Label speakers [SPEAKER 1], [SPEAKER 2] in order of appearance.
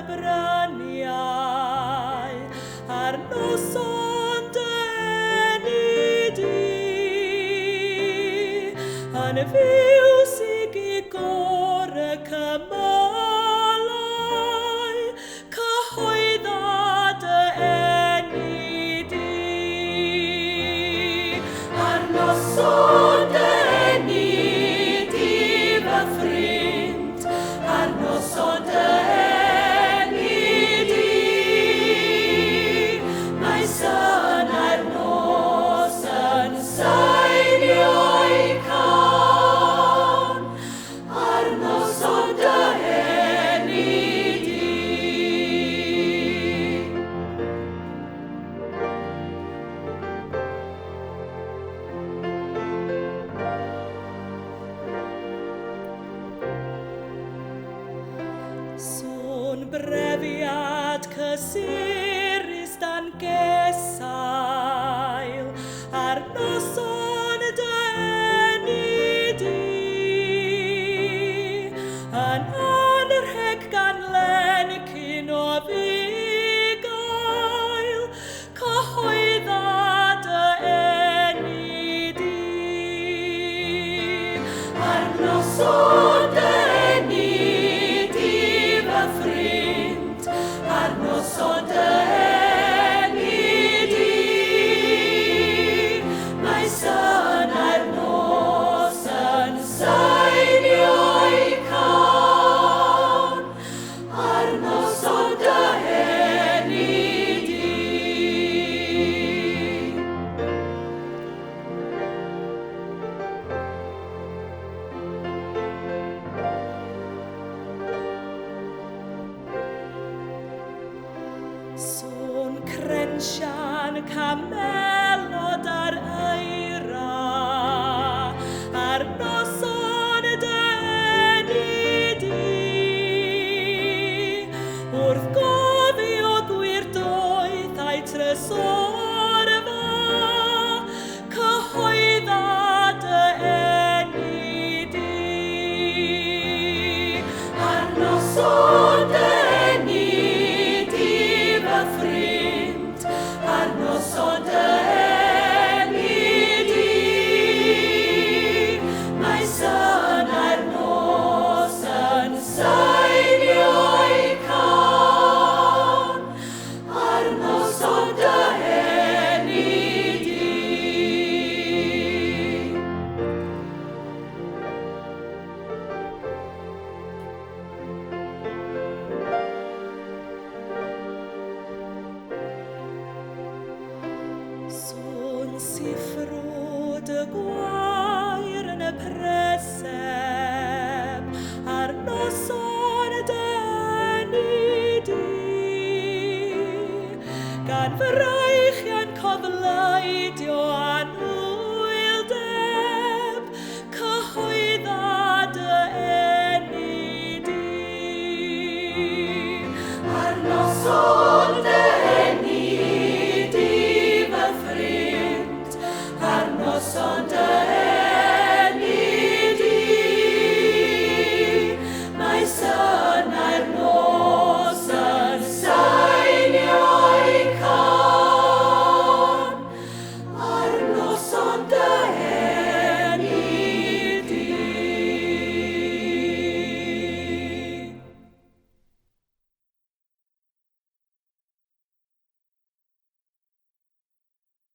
[SPEAKER 1] bryniau ar noson dy eni di yn fiwsig I gore cymalau cyhoedda dy eni di ar noson dy eni di fy ffrind ar noson dy eni di mae syn ar nos yn sainio'i can ar noson dy eni di. Sôn brefiad cysurus dan gesail ar noson dy eni di yn anrheg gan lencyn o fugail cyhoedda dy eni di ar noson dy eni di fy ffrind ar noson dy eni di mae syn ar nos yn sainio'i can ar noson dy eni di. Sôn crensian camelod ar eira ar noson dy eni di wrth gofio gwirdoedd a'i trysorfa cyhoedda dy eni di ar noson dy eni di fy ffrind ar noson dy eni di mae syn ar nos yn sainio'i can ar noson dy eni di. Sôn siffrwd y gwair yn y presep ar noson dy eni di gan freichian cofleidio anwyldeb cyhoedda dy eni di ar noson